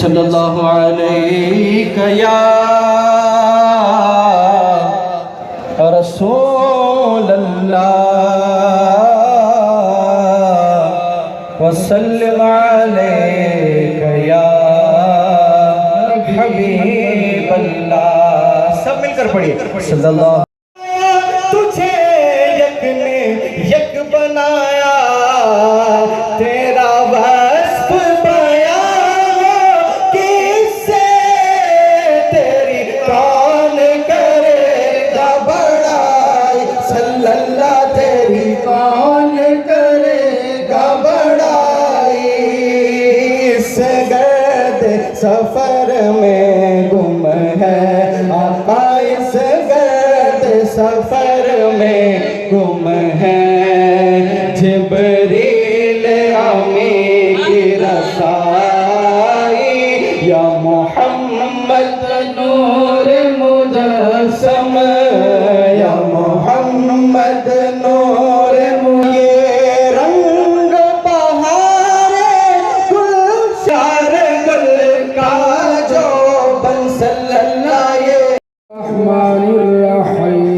صلی اللہ علیہ یا رسول اللہ وسلم علیہ یا حبیب اللہ. سب مل کر پڑھیے صلی اللہ. تجھے یک نے یک بنایا تیرا وصف بیان کس سے تیری کون کرے گا بڑائی صلی اللہ تیری کون کرے گا بڑائی. اس گرد سفر میں گم ہے آقا اس گرد سفر میں گم ہے جبریل امی کی رسائی یا محمد نور مجسم یا محمد نور یہ رنگ بہار گلشار گل کا جو بن صلی اللہ الرحمن الرحیم.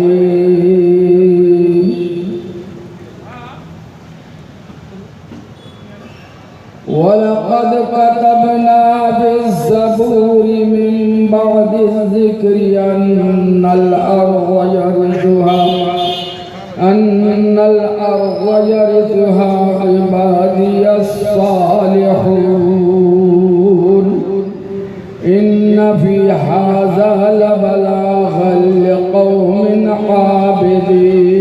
وَلَقَدْ كَتَبْنَا بِالزَّبُورِ مِنْ بَعْدِ الذِّكْرِ أَنَّ الْأَرْضَ يَرِثُهَا عِبَادِيَ الصَّالِحُونَ. إِنَّ فِي هَذَا لَبَلَاغًا لِقَوْمٍ عَابِدِينَ.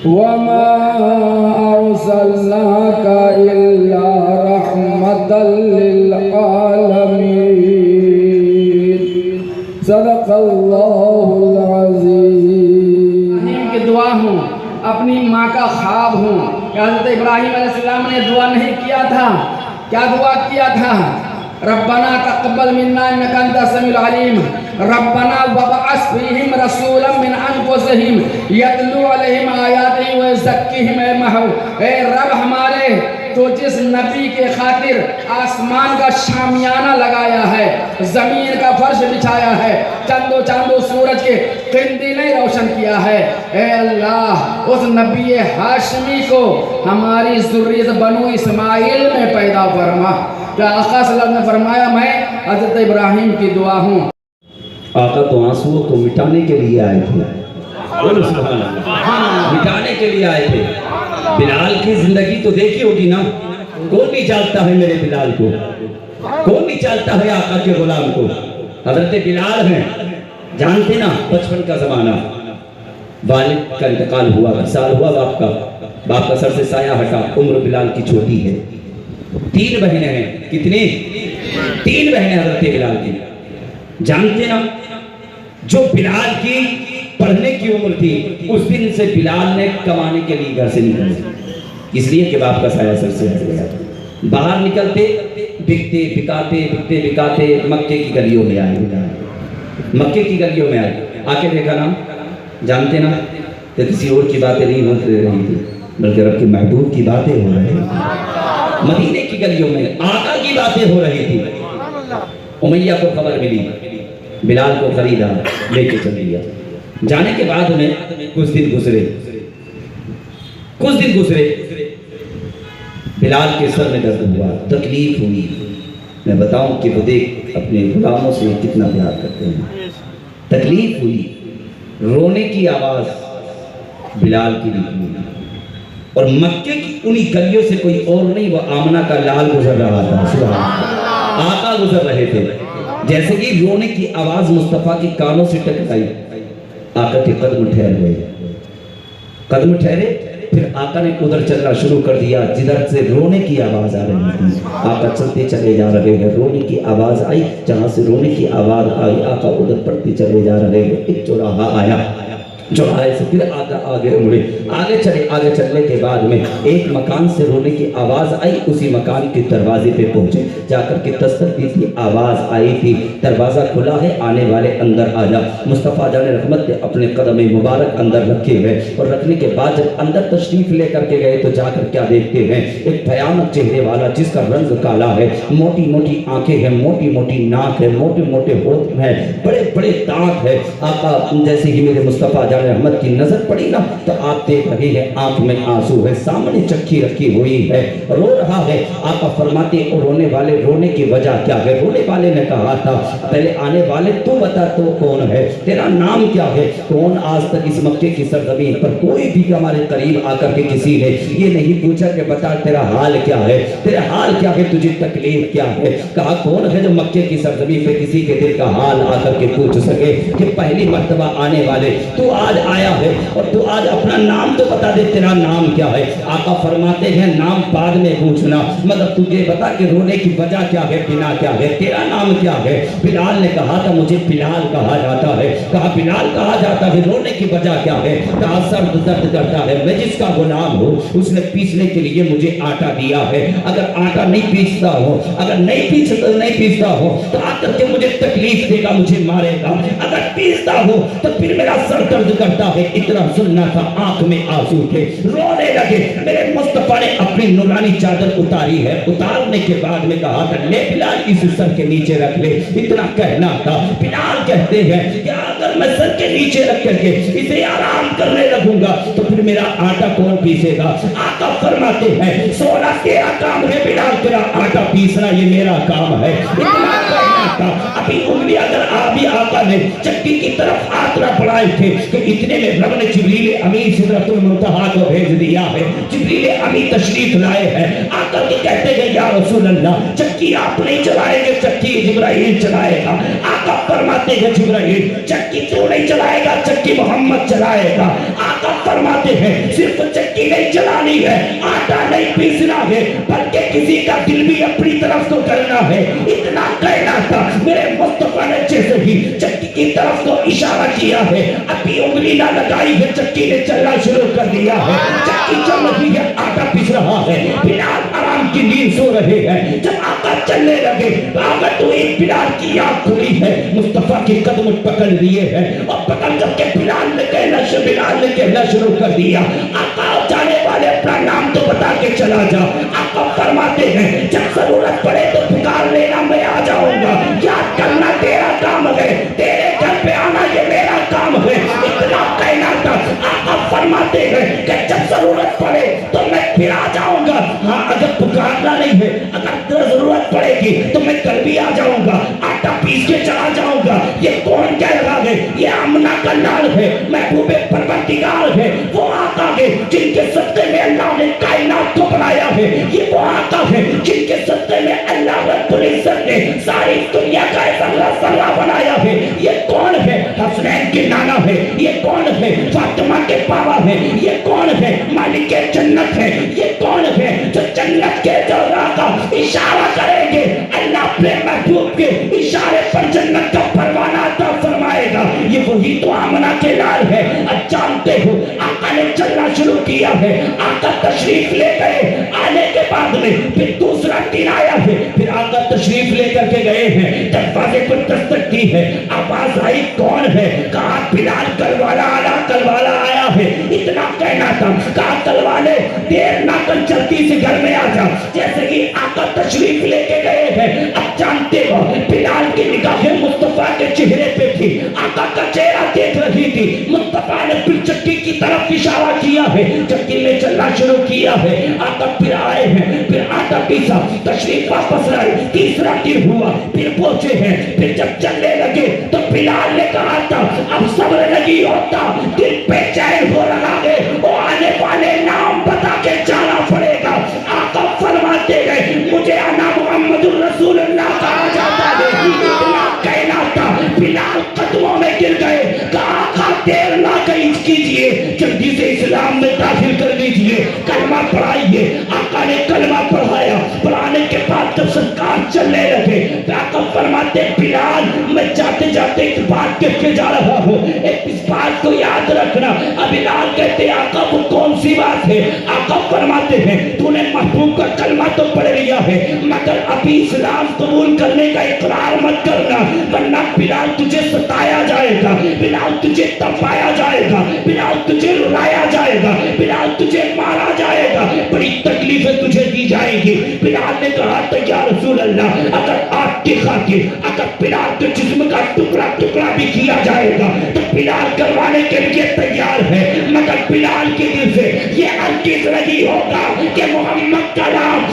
وَمَا أَرْسَلْنَاكَ إِلَّا رَحْمَةً لِلْعَالَمِينَ. صدق اللہ العظیم. کی دعا ہوں، اپنی ماں کا خواب ہوں کہ حضرت ابراہیم علیہ السلام نے دعا نہیں کیا تھا. کیا دعا کیا تھا؟ ربنا تقبل منا انك انت السميع العليم. ربنا وابعث فيهم رسولا من انفسهم يتلو عليهم آیاتہ ويزكيهم. اے رب ہمارے، تو جس نبی کے خاطر آسمان کا شامیانہ لگایا ہے، زمین کا فرش بچھایا ہے، چاند و سورج کے قندیلیں روشن کیا ہے، اے اللہ اس نبی ہاشمی کو ہماری ذریت بنو اسماعیل میں پیدا فرما. کہ آقا صلی اللہ علیہ وسلم نے فرمایا میں حضرت ابراہیم کی دعا ہوں. آقا تو آنسوؤں کو مٹانے کے لیے آئے تھے، مٹانے کے لیے آئے تھے. بلال کی زندگی تو دیکھی ہوگی نا. کون نہیں جانتا ہے میرے بلال کو؟ کون نہیں جانتا ہے آقا کے غلام کو؟ حضرت بلال ہیں، جانتے نا. بچپن کا زمانہ، والد کا انتقال ہوا، سال ہوا باپ کا سر سے سایہ ہٹا. عمر بلال کی چھوٹی ہے. 3 بہنیں ہیں. کتنی؟ 3 بہنیں حضرت بلال کی. جانتے نا جو بلال کی پڑھنے کی عمر تھی اس دن سے بلال نے کمانے کے لیے گھر سے نکلے، اس لیے کہ باپ کا سایہ سر سے ہٹ گیا. باہر نکلتے بکتے بکاتے مکے کی گلیوں میں آئے. مکے کی گلیوں میں آئے، آ کے دیکھا نا، جانتے نا کہ کسی اور کی باتیں نہیں ہو رہی تھی بلکہ رب کے محبوب کی باتیں ہو رہی تھی. مدینے کی گلیوں میں آقا کی باتیں ہو رہی تھی. امیہ کو خبر ملی، بلال کو خریدا، لے کے چل دیا. جانے کے بعد انہیں کچھ دن گزرے. بلال کے سر میں درد ہوا، تکلیف ہوئی. میں بتاؤں کہ وہ دیکھ اپنے غلاموں سے کتنا پیار کرتے ہیں. تکلیف ہوئی، رونے کی آواز بلال کی نکلی. اور مکے کی انہی گلیوں سے کوئی اور نہیں، وہ آمنہ کا لال گزر رہا تھا. سبحان اللہ. آقا گزر رہے تھے. جیسے کہ رونے کی آواز مصطفیٰ کی کانوں سے ٹکرائی، آقا کے قدم ٹھہر گئے. قدم ٹھہرے، پھر آقا نے ادھر چلنا شروع کر دیا جدھر سے رونے کی آواز آ رہی تھی. آقا چلتے چلے جا رہے ہیں. رونے کی آواز آئی، جہاں سے رونے کی آواز آئی آقا ادھر پڑھتے چلے جا رہے ہیں. ایک چوراہا آیا، جو آئے سے پھر آگے مڑے، آگے چلے، آگے چلنے کے بعد میں ایک مکان سے رونے کی آواز آئی، اسی مکان کے دروازے پہ پہنچے، جا کر کے دستک دی تھی، آواز آئی تھی، دروازہ کھلا ہے، آنے والے اندر آ جا۔ مصطفیٰ جان رحمت نے اپنے قدم مبارک اندر رکھے ہوئے، اور رکھنے کے بعد جب اندر تشریف لے کر کے گئے تو جا کر کیا دیکھتے ہیں، ایک بھیانک چہرے والا جس کا رنگ کالا ہے، موٹی موٹی آنکھیں ہیں، موٹی موٹی ناک ہے، موٹے موٹے ہونٹ ہیں، بڑے بڑے دانت ہے۔ آقا جیسے ہی میرے مصطفیٰ جان رحمت کی نظر پڑی نا تو آپ دیکھ رہے ہیں آنکھ میں آنسو ہے، سامنے چکی رکھی ہوئی ہے، رو رہا ہے۔ آقا فرماتے ہیں رونے والے رونے کی وجہ کیا ہے؟ رونے والے نے کہا تھا پہلے آنے والے تو بتا تو کون ہے، تیرا نام کیا ہے؟ کون آج تک اس مکے کی سرزمین پر کوئی بھی ہمارے قریب آ کر کے کسی نے یہ نہیں پوچھا کہ بتا تیرا حال کیا ہے، تیرا حال کیا ہے، تجھے تکلیف کیا ہے؟ کہا کون ہے جو مکے کی سرزمین پہ کسی کے دل کا حال آ کر کے پوچھ سکے کہ پہلی مرتبہ آنے والے تو آج آیا ہے اور تو آج اپنا نام تو بتا دے، تیرا نام کیا ہے؟ آقا فرماتے ہیں نام بعد میں پوچھنا، مگر تجھے بتا کہ رونے کی وجہ کیا ہے، بنا کیا ہے، تیرا نام کیا ہے؟ بلال نے کہا تھا مجھے بلال کہا جاتا ہے۔ کہا بلال کہا جاتا ہے، رونے کی وجہ کیا ہے؟ کہا سر درد کرتا ہے، میں جس کا غلام ہوں اس نے پیسنے کے لیے مجھے آٹا دیا ہے، اگر آٹا نہیں پیستا ہو، اگر نہیں پیستا ہو تو آ کر کے مجھے تکلیف دے گا، مجھے مارے گا، اگر پیستا ہو تو پھر میرا سر درد کرتا ہے۔ اتنا سننا تھا، آنکھ میں آنسو تھے، رونے لگے۔ میرے مصطفیٰ نے اپنی نورانی چادر اتاری ہے، اتارنے کے بعد میں کہا تھا لے بلال اس سر کے نیچے رکھ لے، اتنا کہنا تھا۔ بلال کہتے ہیں کہ اگر میں سر کے نیچے رکھ کر کے اسے آرام کرنے لگوں گا تو پھر میرا آٹا کون پیسے گا؟ آقا فرماتے ہیں سونا تیرا کام ہے بلال، تیرا آٹا پیسنا یہ میرا کام ہے، اتنا کہنا تھا۔ ابھی انگلی اگر آبی آقا نے چکی کی طرف ہاتھ نہ بڑھائے تھے کہ اتنے میں رب نے جبریل امین سدرۃ المنتہا کو بھیج دیا ہے، جبریل امین تشریف لائے ہیں، آ کر کے کہتے ہیں یا رسول اللہ چکی آپ نہیں چلائیں گے، چکی جبرائیل چلائے گا۔ آقا فرماتے ہیں جبرائیل چکی تو نہیں چلائے گا، چکی محمد چلائے گا۔ آقا فرماتے ہیں صرف چکی نہیں چلانی ہے، آٹا نہیں پیسنا ہے، بلکہ کسی کا دل بھی اپنی طرف کو کرنا ہے، اتنا کہنا تھا۔ میرے مصطفیٰ نے جیسے ہی چکی کی طرف کو اشارہ کیا ہے، ابھی انگلی نہ لگائی ہے، چکی نے چلنا شروع کر دیا ہے، چکی چل رہی ہے، آٹا پیس رہا ہے، بلال آرام کی نیند سو رہے ہیں۔ جب آقا چلنے لگے آقا تو ایک بلال کی آنکھ کھلی ہے، مصطفیٰ کے قدم پکڑ لیے ہیں اور پکڑ کر کے بلال نے کہنا شروع کر دیا آقا جانے والے اپنا نام تو بتا کے چلا جا۔ آقا فرماتے ہیں جب ضرورت پڑے تو پکار لینا، میں آ جاؤں گا، یاد کرنا تیرا کام ہے، تیرے گھر پہ آنا یہ میرا کام ہے، اتنا کہنا تھا۔ آقا فرماتے ہیں کہ جب ضرورت پڑے تو میں پھر آ جاؤں گا، ہاں اگر پکارنا نہیں ہے، اگر ضرورت پڑے گی تو میں کل بھی آ جاؤں گا، آٹا پیس کے چلا جاؤں گا۔ یہ کون کہہ رہا ہے؟ یہ آمنہ کا لال ہے، محبوب پروردگار ہے، وہ آقا ہے جن کے صدقے میں اللہ نے کائنات کو بنایا ہے، یہ وہ آقا ہے جن کے صدقے میں اللہ رب العزت نے ساری دنیا کا ذرہ بنایا ہے۔ یہ کون ہے؟ حسنین کے نانا ہے، یہ کون ہے؟ فاطمہ کے پاپا ہے، یہ کون ہے؟ مالک جنت ہے، یہ کون ہے جو جنت کے جو آقا اشارہ کریں گے اللہ اپنے محبوب کے اشارے پر جنت کا پروانہ عطا فرمائے گا؟ یہ وہی تو آمنہ کے لال ہے۔ اب جانتے ہو آقا نے چلنا شروع کیا ہے، آقا تشریف لے گئے، آنے کے بعد میں پھر دوسرا دن آیا ہے، پھر آقا تشریف لے کر کے گئے ہیں، دروازے پر دستک دی ہے، آواز آئی کون ہے؟ کہا بلال کلوالا آیا ہے، اتنا کہنا تھا۔ کہا کلوالے دیر نہ کر جلدی سے گھر میں آ جا۔ جیسے کہ آقا تشریف لے کے گئے ہیں، اب جانتے ہو بلال کی نگاہیں مصطفیٰ کے چہرے پہ تھی، آقا کا چہرہ دیکھ رہی تھی۔ مصطفیٰ نے پھر چکی کی طرف اشارہ کیا ہے، چکی نے چلنا شروع کیا ہے، آقا پھر آئے ہیں، پھر آٹا پیسا، تشریف واپس لائے، تیسرا دن ہوا، پھر پہنچے ہیں، پھر جب چلنے لگے تو بلال نے کہا تھا اب صبر نہیں ہوتا، دل پہ چین ہو رہا ہے، وہ آنے والے نام بتا کے جانا پڑے گا۔ آقا فرماتے گئے مجھے انا محمد الرسول اللہ کہا جاتا ہے، اتنا کہنا تھا۔ بلال قدموں میں گر گئے، کہا آقا دیر نہ کیجئے، جلدی سے اسلام میں داخل کر لیجئے۔ کلمہ پڑھائیے۔ آقا نے کلمہ پڑھایا، پڑھانے کے بعد جب سرکار چلنے لگے تو آقا فرماتے بلال میں جاتے جاتے ایک بات کہہ کے جا رہا ہوں، اس بات کو یاد رکھنا۔ بلال کہتے آقا وہ کون سی بات ہے؟ آقا فرماتے ہیں تو نے محبوب کا کلمہ تو پڑھ لیا ہے مگر ابھی اسلام قبول کرنے کا اقرار مت کرنا، ورنہ بلال تجھے ستایا جائے گا، بلال تجھے تڑپایا جائے گا، بلال تجھے رلایا جائے گا، بلال تجھے مارا جائے گا، بڑی تکلیفیں تجھے دی جائیں گی۔ بلال نے کہا تو یا رسول اللہ اگر آپ کی خاطر اگر بلال کے جسم کا ٹکڑا ٹکڑا بھی کیا جائے گا تو بلال کروانے کے لیے تیار ہے، مگر بلال کے دل سے یہ ہرگز نہیں ہوگا کہ محمد کا نام